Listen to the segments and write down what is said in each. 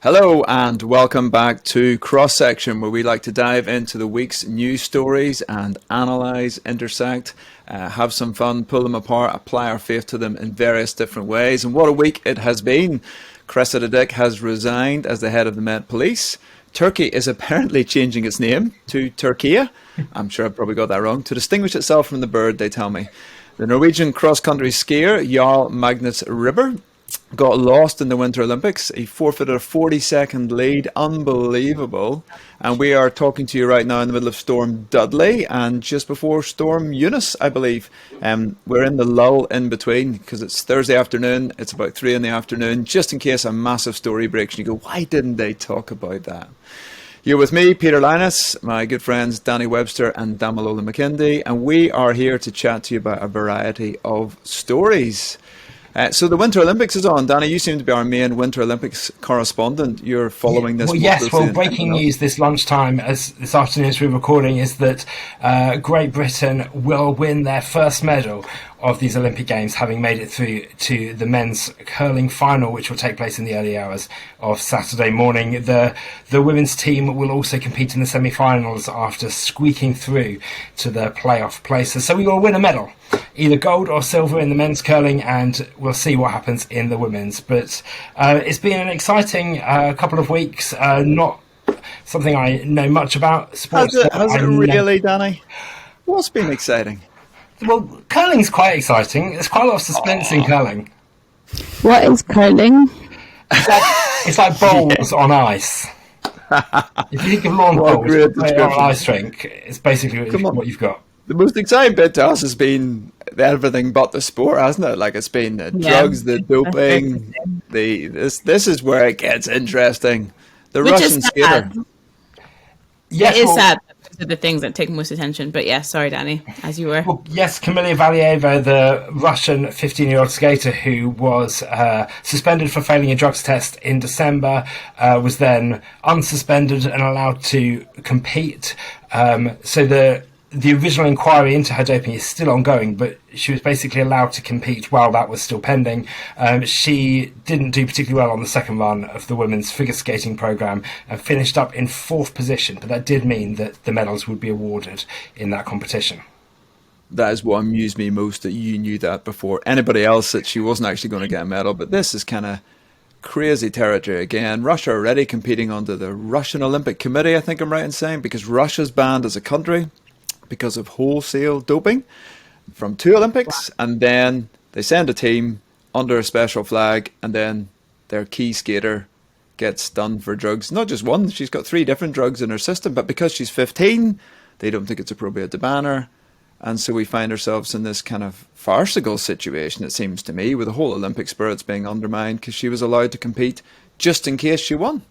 Hello and welcome back to Cross Section, where we like to dive into the week's news stories and analyse, intersect, have some fun, pull them apart, apply our faith to them in various different ways. And what a week it has been. Cressida Dick has resigned as the head of the Met Police. Turkey is apparently changing its name to Turkey. I'm sure I probably got that wrong. To distinguish itself from the bird, they tell me. The Norwegian cross-country skier Jarl Magnus Ribber got lost in the Winter Olympics. He forfeited a 40-second lead. Unbelievable. And we are talking to you right now in the middle of Storm Dudley and just before Storm Eunice, I believe. We're in the lull in between because it's Thursday afternoon. It's about 3 in the afternoon, just in case a massive story breaks and you go, why didn't they talk about that? You're with me, Peter Linus, my good friends Danny Webster and Damilola McKindy, and we are here to chat to you about a variety of stories. So the Winter Olympics is on. Danny, you seem to be our main Winter Olympics correspondent. You're following this. Well, breaking news this lunchtime, as this afternoon as we're recording, is that Great Britain will win their first medal of these Olympic Games, having made it through to the men's curling final, which will take place in the early hours of Saturday morning. The women's team will also compete in the semi-finals after squeaking through to the playoff places. So we will win a medal, either gold or silver in the men's curling, and we'll see what happens in the women's. But it's been an exciting couple of weeks, not something I know much about. Sports. Has it really, Danny? What's been exciting? Well, curling's quite exciting. There's quite a lot of suspense in curling. What is curling? It's like bowls on ice. If you think of lawn bowls on an ice rink, it's basically what you've got. The most exciting bit to us has been everything but the sport, hasn't it? Like, it's been the drugs, the doping. This is where it gets interesting. The Russian skater. Yes, it is sad. Those are the things that take most attention. But yeah, sorry, Danny, as you were. Well, yes, Camilla Valeevo, the Russian 15-year-old skater who was suspended for failing a drugs test in December, was then unsuspended and allowed to compete. So the original inquiry into her doping is still ongoing, but she was basically allowed to compete while that was still pending. She didn't do particularly well on the second run of the women's figure skating programme and finished up in 4th position, but that did mean that the medals would be awarded in that competition. That is what amused me most, that you knew that before anybody else, that she wasn't actually going to get a medal. But this is kind of crazy territory again. Russia already competing under the Russian Olympic Committee, I think I'm right in saying, because Russia's banned as a country because of wholesale doping from 2 Olympics. And then they send a team under a special flag, and then their key skater gets done for drugs. Not just one, she's got 3 different drugs in her system, but because she's 15, they don't think it's appropriate to ban her. And so we find ourselves in this kind of farcical situation, it seems to me, with the whole Olympic spirit's being undermined because she was allowed to compete just in case she won.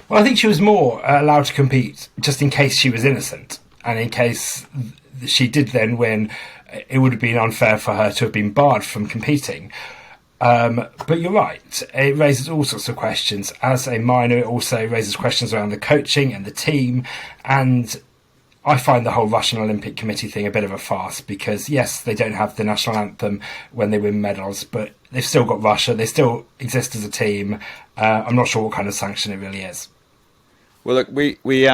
Well, I think she was more allowed to compete just in case she was innocent, and in case she did then win, it would have been unfair for her to have been barred from competing. But you're right, it raises all sorts of questions. As a minor, it also raises questions around the coaching and the team, and I find the whole Russian Olympic Committee thing a bit of a farce because, yes, they don't have the national anthem when they win medals, but they've still got Russia, they still exist as a team. I'm not sure what kind of sanction it really is. Well, look, we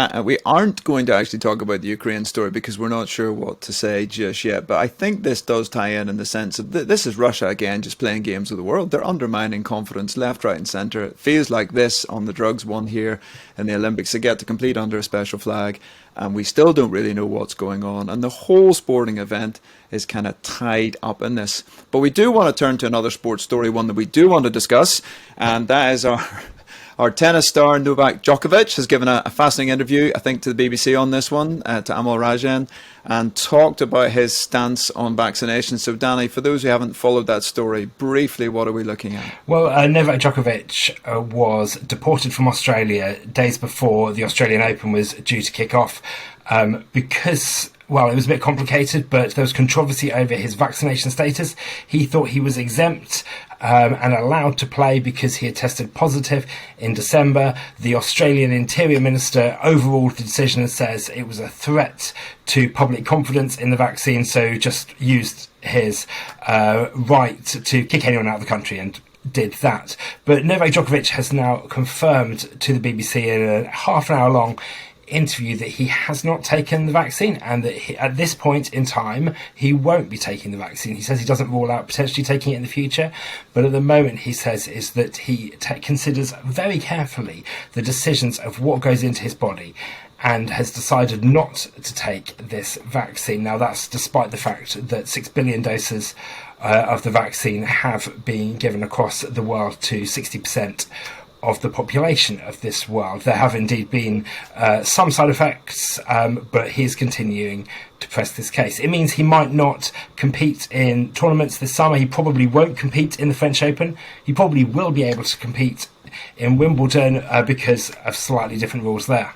aren't going to actually talk about the Ukraine story because we're not sure what to say just yet. But I think this does tie in the sense of this is Russia again, just playing games with the world. They're undermining confidence left, right, and centre. It feels like this on the drugs one here in the Olympics. They get to complete under a special flag, and we still don't really know what's going on. And the whole sporting event is kind of tied up in this. But we do want to turn to another sports story, one that we do want to discuss, and that is our tennis star Novak Djokovic has given a fascinating interview, I think, to the BBC on this one, to Amal Rajan, and talked about his stance on vaccination. So, Danny, for those who haven't followed that story, briefly, what are we looking at? Well, Novak Djokovic was deported from Australia days before the Australian Open was due to kick off because, well, it was a bit complicated, but there was controversy over his vaccination status. He thought he was exempt and allowed to play because he had tested positive in December. The Australian Interior Minister overruled the decision and says it was a threat to public confidence in the vaccine, so just used his right to kick anyone out of the country. And did that. But Novak Djokovic has now confirmed to the BBC in a half an hour long interview that he has not taken the vaccine, and that at this point in time he won't be taking the vaccine. He says he doesn't rule out potentially taking it in the future, but at the moment he says is that he considers very carefully the decisions of what goes into his body, and has decided not to take this vaccine. Now, that's despite the fact that 6 billion doses of the vaccine have been given across the world to 60% of the population of this world. There have indeed been some side effects, but he's continuing to press this case. It means he might not compete in tournaments this summer. He probably won't compete in the French Open. He probably will be able to compete in Wimbledon because of slightly different rules there.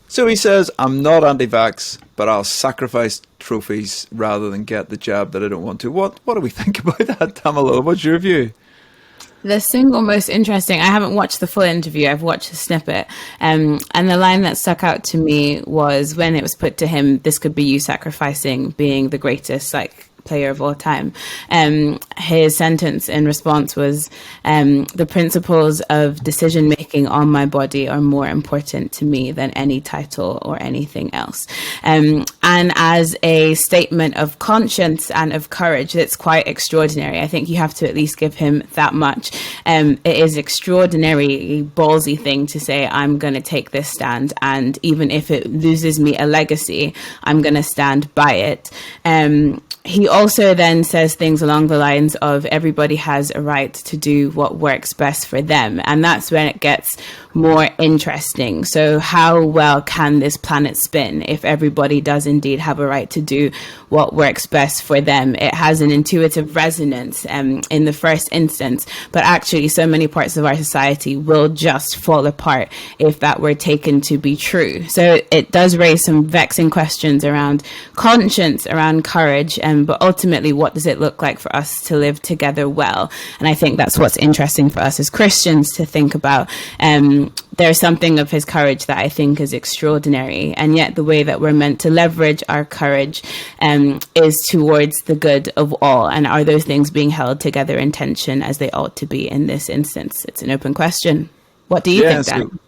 So he says, I'm not anti-vax, but I'll sacrifice trophies rather than get the jab that I don't want to. What do we think about that, Damilola? What's your view? The single most interesting, I haven't watched the full interview, I've watched a snippet, and the line that stuck out to me was when it was put to him, this could be you sacrificing being the greatest player of all time. His sentence in response was, the principles of decision making on my body are more important to me than any title or anything else. And as a statement of conscience and of courage, it's quite extraordinary. I think you have to at least give him that much. It is extraordinary, ballsy thing to say, I'm going to take this stand, and even if it loses me a legacy, I'm going to stand by it. He also then says things along the lines of everybody has a right to do what works best for them. And that's when it gets more interesting. So how well can this planet spin if everybody does indeed have a right to do what works best for them? It has an intuitive resonance in the first instance, but actually so many parts of our society will just fall apart if that were taken to be true. So it does raise some vexing questions around conscience, around courage, but ultimately, what does it look like for us to live together well? And I think that's what's interesting for us as Christians to think about. There's something of his courage that I think is extraordinary, and yet the way that we're meant to leverage our courage is towards the good of all. And are those things being held together in tension as they ought to be in this instance? It's an open question. What do you think, Dan?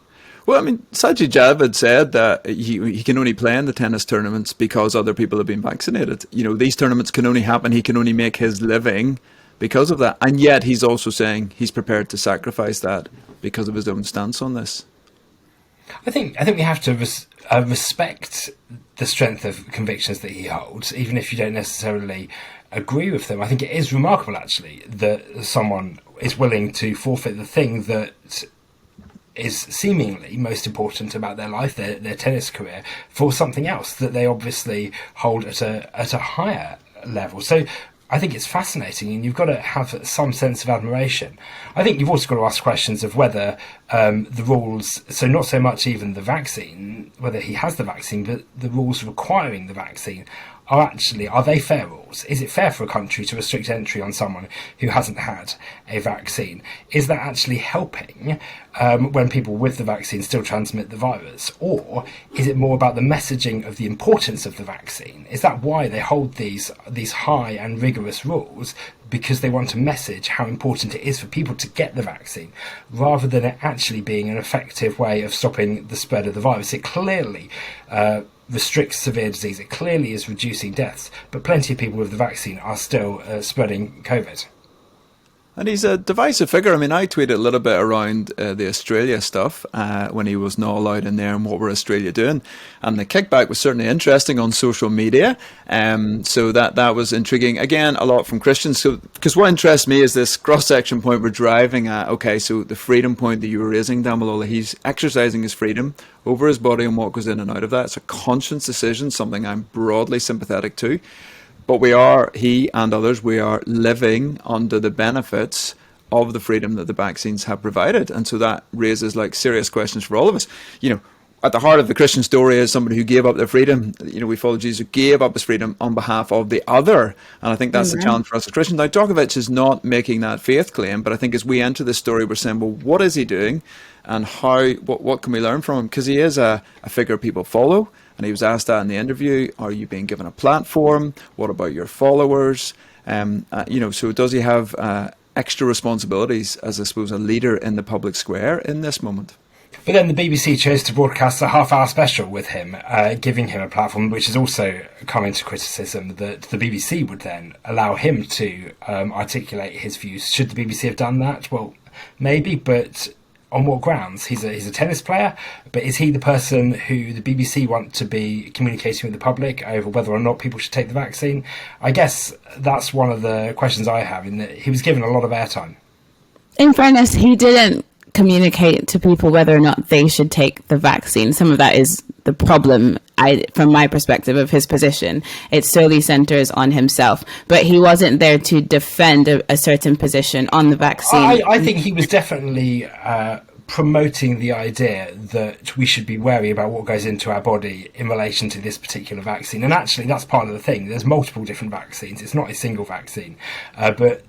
Well, I mean, Sajid had said that he can only play in the tennis tournaments because other people have been vaccinated. You know, these tournaments can only happen, he can only make his living because of that. And yet he's also saying he's prepared to sacrifice that because of his own stance on this. I think we have to respect the strength of convictions that he holds, even if you don't necessarily agree with them. I think it is remarkable, actually, that someone is willing to forfeit the thing that is seemingly most important about their life, their tennis career, for something else that they obviously hold at a higher level. So I think it's fascinating, and you've got to have some sense of admiration. I think you've also got to ask questions of whether the rules, so not so much even the vaccine, whether he has the vaccine, but the rules requiring the vaccine are they fair rules? Is it fair for a country to restrict entry on someone who hasn't had a vaccine? Is that actually helping when people with the vaccine still transmit the virus? Or is it more about the messaging of the importance of the vaccine? Is that why they hold these high and rigorous rules? Because they want to message how important it is for people to get the vaccine, rather than it actually being an effective way of stopping the spread of the virus. It clearly restricts severe disease. It clearly is reducing deaths, but plenty of people with the vaccine are still spreading COVID. And he's a divisive figure. I mean, I tweeted a little bit around the Australia stuff when he was not allowed in there and what were Australia doing. And the kickback was certainly interesting on social media. So that was intriguing. Again, a lot from Christians. So, because what interests me is this cross-section point we're driving at. Okay, so the freedom point that you were raising, Damilola, he's exercising his freedom over his body and what goes in and out of that. It's a conscious decision, something I'm broadly sympathetic to. But he and others, we are living under the benefits of the freedom that the vaccines have provided. And so that raises serious questions for all of us. You know, at the heart of the Christian story is somebody who gave up their freedom. You know, we follow Jesus who gave up his freedom on behalf of the other. And I think that's the challenge for us as Christians. Now, Djokovic is not making that faith claim, but I think as we enter this story, we're saying, well, what is he doing? And what can we learn from him? Because he is a figure people follow. And he was asked that in the interview, are you being given a platform? What about your followers? So does he have extra responsibilities as, I suppose, a leader in the public square in this moment. But then the BBC chose to broadcast a half-hour special with him, giving him a platform, which has also come into criticism, that the BBC would then allow him to articulate his views. Should the BBC have done that? Well, maybe, but on what grounds? He's a tennis player, but is he the person who the BBC want to be communicating with the public over whether or not people should take the vaccine? I guess that's one of the questions I have, in that he was given a lot of airtime. In fairness, he didn't communicate to people whether or not they should take the vaccine. Some of that is the problem, from my perspective, of his position. It solely centers on himself, but he wasn't there to defend a certain position on the vaccine. I think he was definitely promoting the idea that we should be wary about what goes into our body in relation to this particular vaccine. And actually, that's part of the thing. There's multiple different vaccines. It's not a single vaccine. But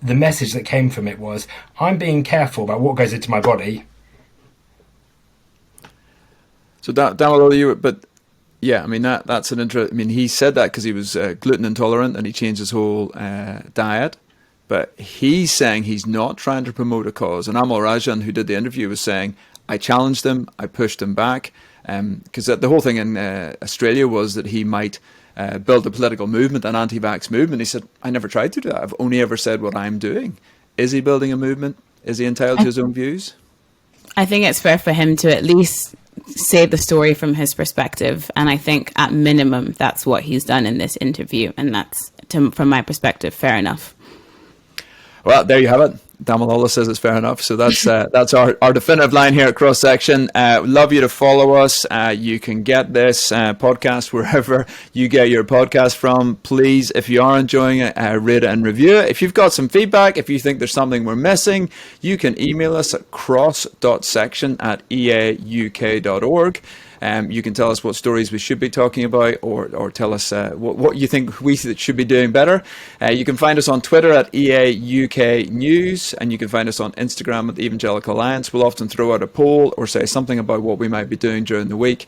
the message that came from it was, I'm being careful about what goes into my body. So Damilola, but yeah, I mean, that's an I mean, he said that because he was gluten intolerant and he changed his whole diet. But he's saying he's not trying to promote a cause. And Amal Rajan, who did the interview, was saying, I challenged him, I pushed him back. Because the whole thing in Australia was that he might build a political movement, an anti-vax movement. He said, I never tried to do that. I've only ever said what I'm doing. Is he building a movement? Is he entitled to his own views? I think it's fair for him to at least say the story from his perspective. And I think at minimum, that's what he's done in this interview. And that's, from my perspective, fair enough. Well, there you have it. Damilola says it's fair enough. So that's our definitive line here at Cross Section. Love you to follow us. You can get this podcast wherever you get your podcast from. Please, if you are enjoying it, rate it and review it. If you've got some feedback, if you think there's something we're missing, you can email us at cross.section@eauk.org. You can tell us what stories we should be talking about, or tell us what you think we should be doing better. You can find us on Twitter at EAUK News, and you can find us on Instagram at the Evangelical Alliance. We'll often throw out a poll or say something about what we might be doing during the week.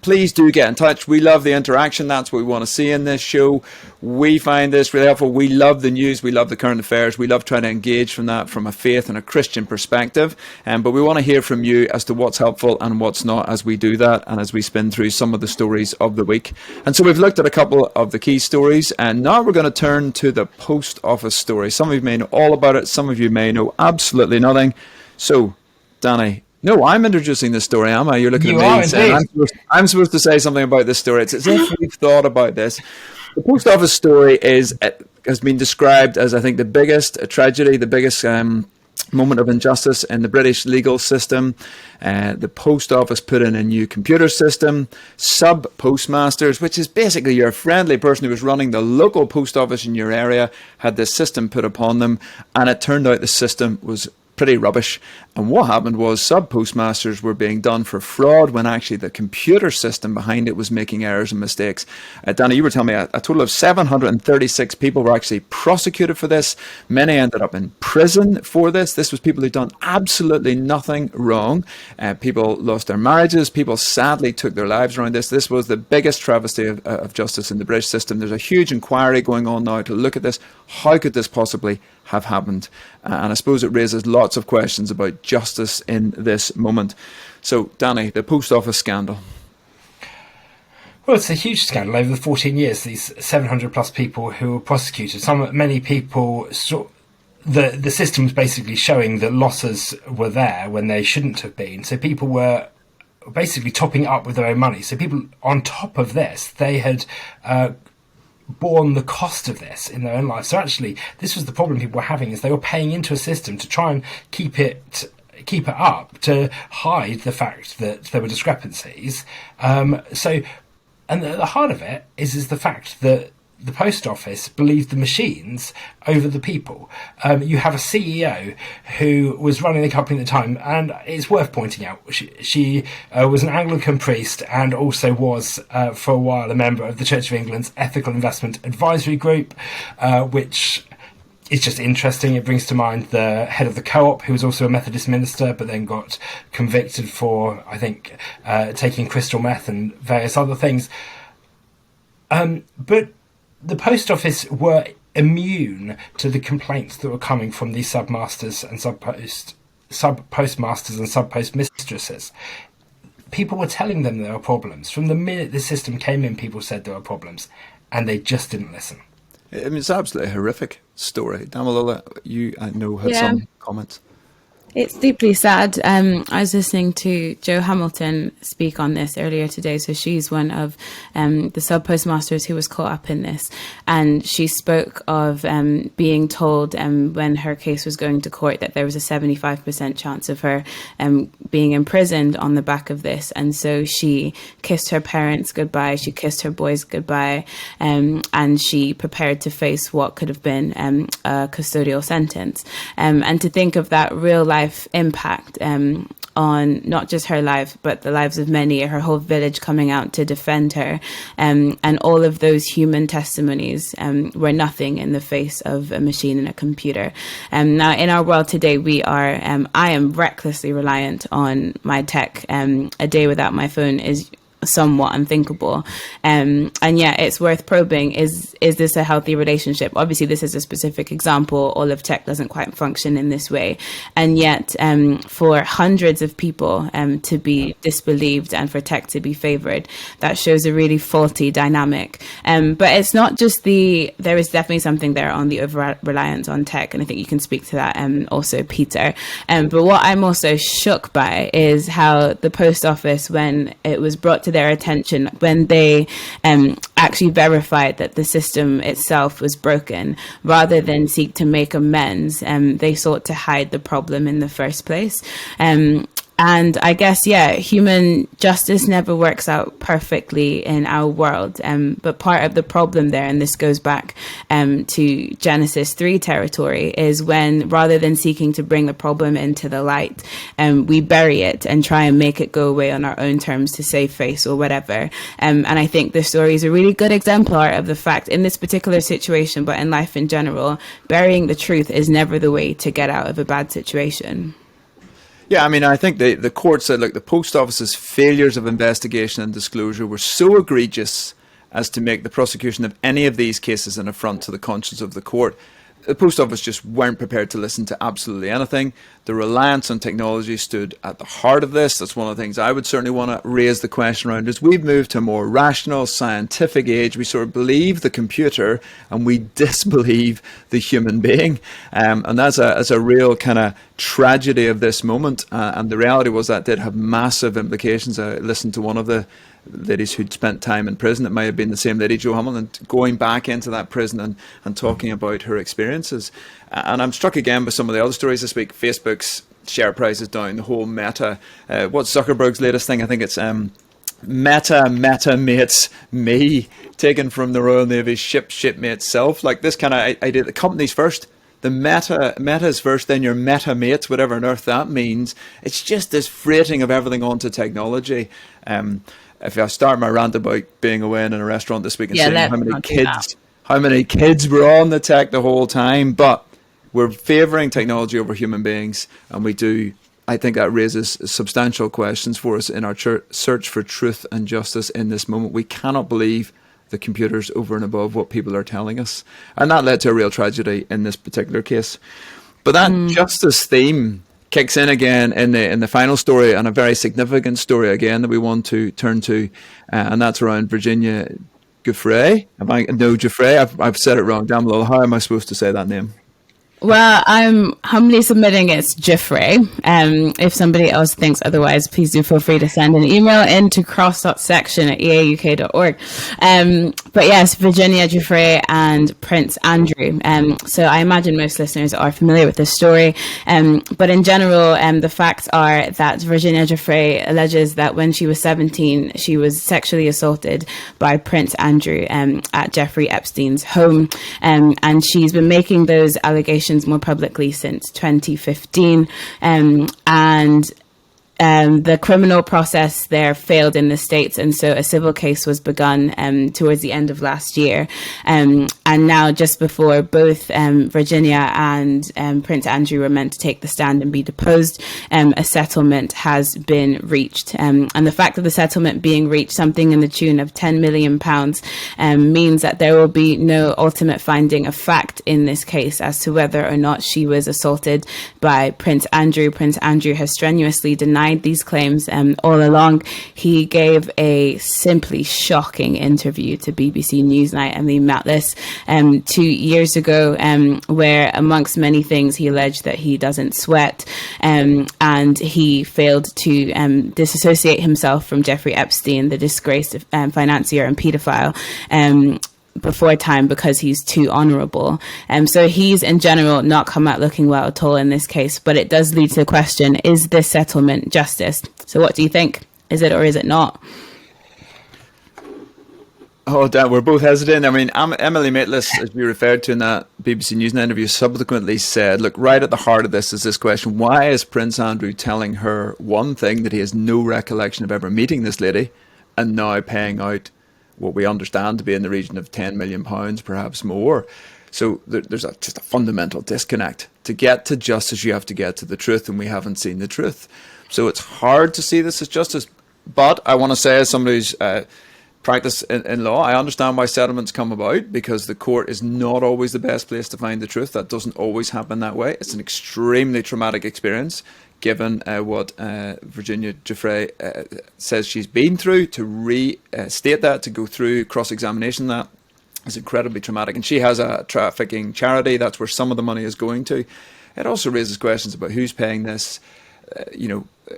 Please do get in touch. We love the interaction. That's what we want to see in this show. We find this really helpful. We love the news. We love the current affairs. We love trying to engage from that from a faith and a Christian perspective. But we want to hear from you as to what's helpful and what's not as we do that, and as we spin through some of the stories of the week. And so we've looked at a couple of the key stories, and now we're going to turn to the post office story. Some of you may know all about it, some of you may know absolutely nothing. So, Danny, no, I'm introducing this story, am I? You're looking at me saying I'm supposed to say something about this story. It's as if we've thought about this. The post office story has been described as, I think, the biggest tragedy, the biggest moment of injustice in the British legal system. The post office put in a new computer system, Sub-Postmasters, which is basically your friendly person who was running the local post office in your area, had this system put upon them, and it turned out the system was pretty rubbish. And what happened was Sub-Postmasters were being done for fraud when actually the computer system behind it was making errors and mistakes. Danny, you were telling me a total of 736 people were actually prosecuted for this. Many ended up in prison for this. This was people who'd done absolutely nothing wrong. People lost their marriages. People sadly took their lives around this. This was the biggest travesty of justice in the British system. There's a huge inquiry going on now to look at this. How could this possibly have happened? And I suppose it raises lots of questions about justice in this moment. So, Danny, the post office scandal. Well, it's a huge scandal over the 14 years. These 700 plus people who were prosecuted. Many people saw the system was basically showing that losses were there when they shouldn't have been. So people were basically topping up with their own money. So people, on top of this, they had borne the cost of this in their own life. So actually, this was the problem people were having, is they were paying into a system to try and keep it up, to hide the fact that there were discrepancies. And the heart of it is the fact that the post office believed the machines over the people. You have a CEO who was running the company at the time, and it's worth pointing out, she was an Anglican priest and also was, for a while, a member of the Church of England's Ethical Investment Advisory Group, which is just interesting. It brings to mind the head of the Co-op, who was also a Methodist minister, but then got convicted for, I think, taking crystal meth and various other things. But the post office were immune to the complaints that were coming from these sub-postmasters and sub-postmistresses. People were telling them there were problems. From the minute the system came in, people said there were problems, and they just didn't listen. I mean, it's absolutely a horrific story. Damilola, I know, had some comments. It's deeply sad. I was listening to Jo Hamilton speak on this earlier today. So she's one of the sub-postmasters who was caught up in this. And she spoke of being told when her case was going to court that there was a 75% chance of her being imprisoned on the back of this. And so she kissed her parents goodbye. She kissed her boys goodbye. And she prepared to face what could have been a custodial sentence. And to think of that real life impact on not just her life, but the lives of many, her whole village coming out to defend her. And all of those human testimonies were nothing in the face of a machine and a computer. Now, in our world today, I am recklessly reliant on my tech. A day without my phone is somewhat unthinkable. And yet it's worth probing, is this a healthy relationship? Obviously, this is a specific example. All of tech doesn't quite function in this way. And yet for hundreds of people to be disbelieved and for tech to be favored, that shows a really faulty dynamic. But it's not just there is definitely something there on the over-reliance on tech. And I think you can speak to that also, Peter. But what I'm also shook by is how the post office, when it was brought to their attention, when they actually verified that the system itself was broken, rather than seek to make amends, they sought to hide the problem in the first place. And I guess, human justice never works out perfectly in our world. But part of the problem there, and this goes back to Genesis 3 territory, is when rather than seeking to bring the problem into the light, we bury it and try and make it go away on our own terms to save face or whatever. And I think this story is a really good exemplar of the fact in this particular situation, but in life in general, burying the truth is never the way to get out of a bad situation. Yeah, I mean, I think the court said, look, the post office's failures of investigation and disclosure were so egregious as to make the prosecution of any of these cases an affront to the conscience of the court. The post office just weren't prepared to listen to absolutely anything. The reliance on technology stood at the heart of this. That's one of the things I would certainly want to raise the question around. As we've moved to a more rational, scientific age, we sort of believe the computer and we disbelieve the human being. And that's a real kind of tragedy of this moment. And the reality was that did have massive implications. I listened to one of the ladies who'd spent time in prison. It might have been the same lady, Jo Hamilton, going back into that prison and talking about her experiences. And I'm struck again with some of the other stories this week. Facebook's share price is down, the whole Meta. What's Zuckerberg's latest thing? I think it's Meta mates me, taken from the Royal Navy's shipmate self. Like this kind of idea, the company's first. The meta's first, then your meta mates, whatever on earth that means. It's just this freighting of everything onto technology. If I start my rant about being away in a restaurant this week and saying how many kids were on the tech the whole time, but we're favouring technology over human beings, and I think that raises substantial questions for us in our search for truth and justice in this moment. We cannot believe the computers over and above what people are telling us, and that led to a real tragedy in this particular case. But that justice theme kicks in again in the final story, and a very significant story again that we want to turn to, and that's around Virginia Giuffre. Giuffre. I've said it wrong. Damilola, how am I supposed to say that name? Well, I'm humbly submitting it's Giuffre. If somebody else thinks otherwise, please do feel free to send an email into cross.section@eauk.org. But yes, Virginia Giuffre and Prince Andrew. So I imagine most listeners are familiar with this story. But in general, the facts are that Virginia Giuffre alleges that when she was 17, she was sexually assaulted by Prince Andrew at Jeffrey Epstein's home. And she's been making those allegations more publicly since 2015. And the criminal process there failed in the States, and so a civil case was begun towards the end of last year. And now, just before both Virginia and Prince Andrew were meant to take the stand and be deposed, a settlement has been reached. And the fact of the settlement being reached, something in the tune of £10 million, means that there will be no ultimate finding of fact in this case as to whether or not she was assaulted by Prince Andrew. Prince Andrew has strenuously denied these claims all along. He gave a simply shocking interview to BBC Newsnight, and they met this 2 years ago, where amongst many things he alleged that he doesn't sweat, and he failed to disassociate himself from Jeffrey Epstein, the disgraced financier and paedophile, before time, because he's too honourable. So he's in general not come out looking well at all in this case, but it does lead to the question, is this settlement justice? So what do you think? Is it or is it not? Oh, Dan, we're both hesitant. I mean, Emily Maitlis, as we referred to in that BBC News interview, subsequently said, look, right at the heart of this is this question: why is Prince Andrew telling her one thing, that he has no recollection of ever meeting this lady, and now paying out what we understand to be in the region of £10 million, perhaps more? So there's just a fundamental disconnect. To get to justice, you have to get to the truth, and we haven't seen the truth. So it's hard to see this as justice. But I want to say, as somebody who's practiced in law, I understand why settlements come about, because the court is not always the best place to find the truth. That doesn't always happen that way. It's an extremely traumatic experience, given what Virginia Giuffre says she's been through. To restate that, to go through cross-examination, that is incredibly traumatic. And she has a trafficking charity. That's where some of the money is going to. It also raises questions about who's paying this.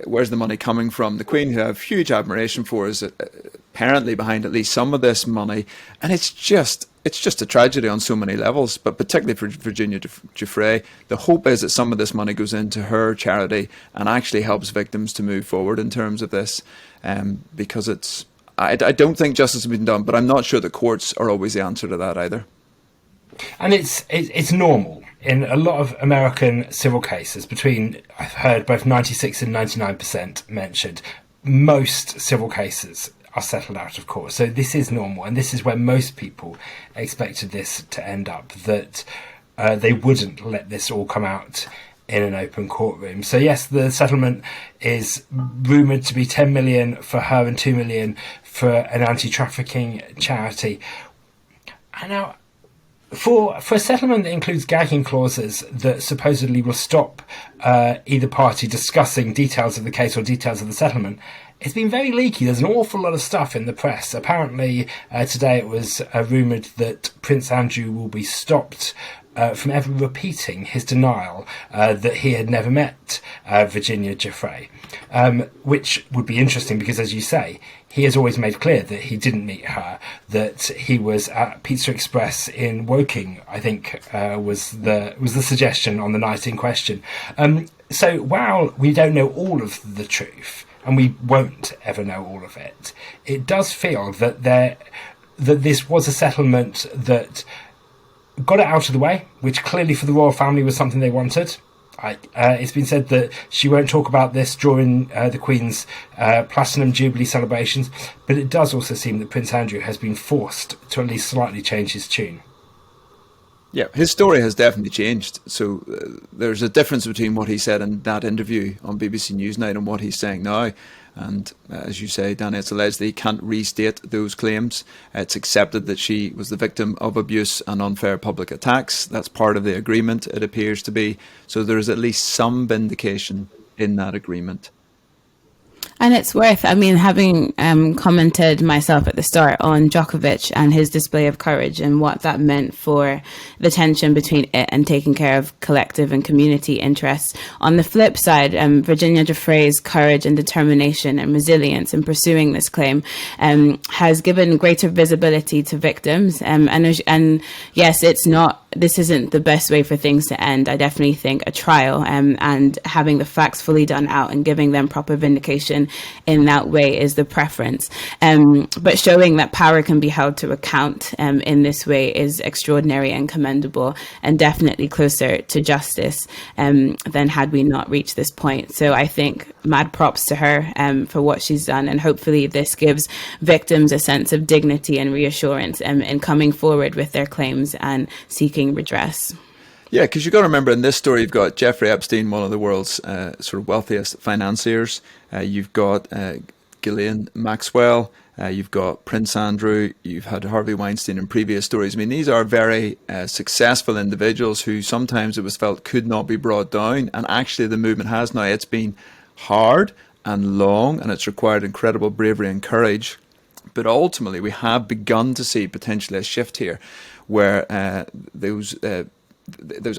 Where's the money coming from? The Queen, who I have huge admiration for, is apparently behind at least some of this money. And it's just a tragedy on so many levels, but particularly for Virginia Giuffre. The hope is that some of this money goes into her charity and actually helps victims to move forward in terms of this, because I don't think justice has been done, but I'm not sure the courts are always the answer to that either. And it's normal in a lot of American civil cases. I've heard both 96 and 99% mentioned, most civil cases are settled out of court. So this is normal, and this is where most people expected this to end up, that they wouldn't let this all come out in an open courtroom. So yes, the settlement is rumoured to be 10 million for her and 2 million for an anti-trafficking charity. And now, for a settlement that includes gagging clauses that supposedly will stop either party discussing details of the case or details of the settlement, it's been very leaky. There's an awful lot of stuff in the press. Apparently, today it was rumoured that Prince Andrew will be stopped from ever repeating his denial that he had never met Virginia Giuffre, which would be interesting because, as you say, he has always made clear that he didn't meet her, that he was at Pizza Express in Woking, I think was the suggestion on the night in question. So while we don't know all of the truth, and we won't ever know all of it, it does feel that this was a settlement that got it out of the way, which clearly for the royal family was something they wanted. It's been said that she won't talk about this during the Queen's Platinum Jubilee celebrations, but it does also seem that Prince Andrew has been forced to at least slightly change his tune. Yeah, his story has definitely changed. So there's a difference between what he said in that interview on BBC Newsnight and what he's saying now. And as you say, Danny, it's alleged that he can't restate those claims. It's accepted that she was the victim of abuse and unfair public attacks. That's part of the agreement, it appears to be. So there is at least some vindication in that agreement. And it's worth, having commented myself at the start on Djokovic and his display of courage and what that meant for the tension between it and taking care of collective and community interests. On the flip side, Virginia Giuffre's courage and determination and resilience in pursuing this claim has given greater visibility to victims. And yes, it's not this isn't the best way for things to end. I definitely think a trial and having the facts fully done out and giving them proper vindication in that way is the preference. But showing that power can be held to account in this way is extraordinary and commendable, and definitely closer to justice than had we not reached this point. So I think mad props to her for what she's done, and hopefully this gives victims a sense of dignity and reassurance in coming forward with their claims and seeking redress. Yeah, because you've got to remember, in this story, you've got Jeffrey Epstein, one of the world's sort of wealthiest financiers. You've got Ghislaine Maxwell. You've got Prince Andrew. You've had Harvey Weinstein in previous stories. I mean, these are very successful individuals who sometimes it was felt could not be brought down. And actually, the movement has now. It's been hard and long, and it's required incredible bravery and courage. But ultimately, we have begun to see potentially a shift here, where those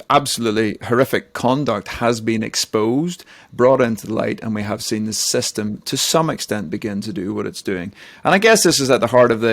absolutely horrific conduct has been exposed, brought into the light, and we have seen the system to some extent begin to do what it's doing. And I guess this is at the heart of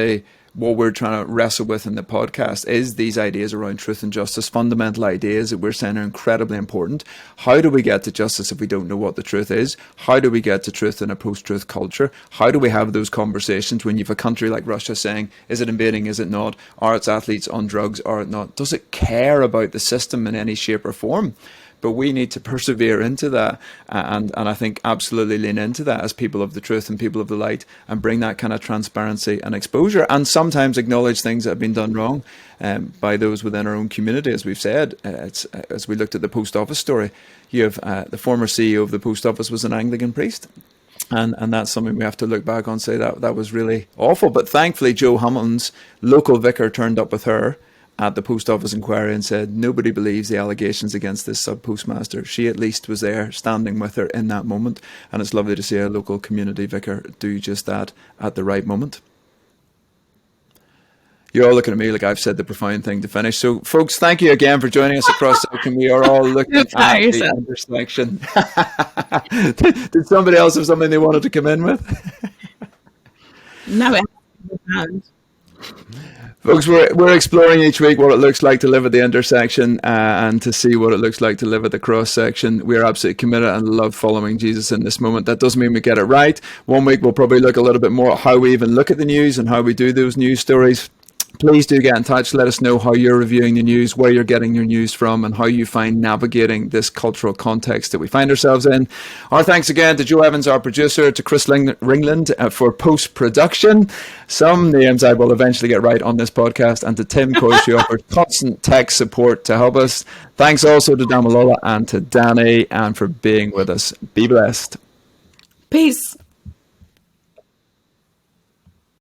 what we're trying to wrestle with in the podcast, is these ideas around truth and justice, fundamental ideas that we're saying are incredibly important. How do we get to justice if we don't know what the truth is? How do we get to truth in a post-truth culture? How do we have those conversations when you have a country like Russia saying, is it invading, is it not? Are its athletes on drugs, are it not? Does it care about the system in any shape or form? But we need to persevere into that, and I think absolutely lean into that as people of the truth and people of the light, and bring that kind of transparency and exposure, and sometimes acknowledge things that have been done wrong by those within our own community. As we've said, as we looked at the post office story, you have the former CEO of the post office was an Anglican priest. And that's something we have to look back on and say that was really awful. But thankfully, Joe Hamilton's local vicar turned up with her at the post office inquiry and said nobody believes the allegations against this sub-postmaster. She at least was there standing with her in that moment, and it's lovely to see a local community vicar do just that at the right moment. You're all looking at me like I've said the profound thing to finish. So folks, thank you again for joining us across section. We are all looking at the intersection. Did somebody else have something they wanted to come in with? No, it hasn't. Folks, we're exploring each week what it looks like to live at the intersection and to see what it looks like to live at the cross section. We are absolutely committed and love following Jesus in this moment. That doesn't mean we get it right. One week we'll probably look a little bit more at how we even look at the news and how we do those news stories. Please do get in touch. Let us know how you're reviewing the news, where you're getting your news from, and how you find navigating this cultural context that we find ourselves in. Our thanks again to Joe Evans, our producer, to Chris Ringland for post-production. Some names I will eventually get right on this podcast, and to Tim Coyce, who offers constant tech support to help us. Thanks also to Damilola and to Danny, and for being with us. Be blessed. Peace.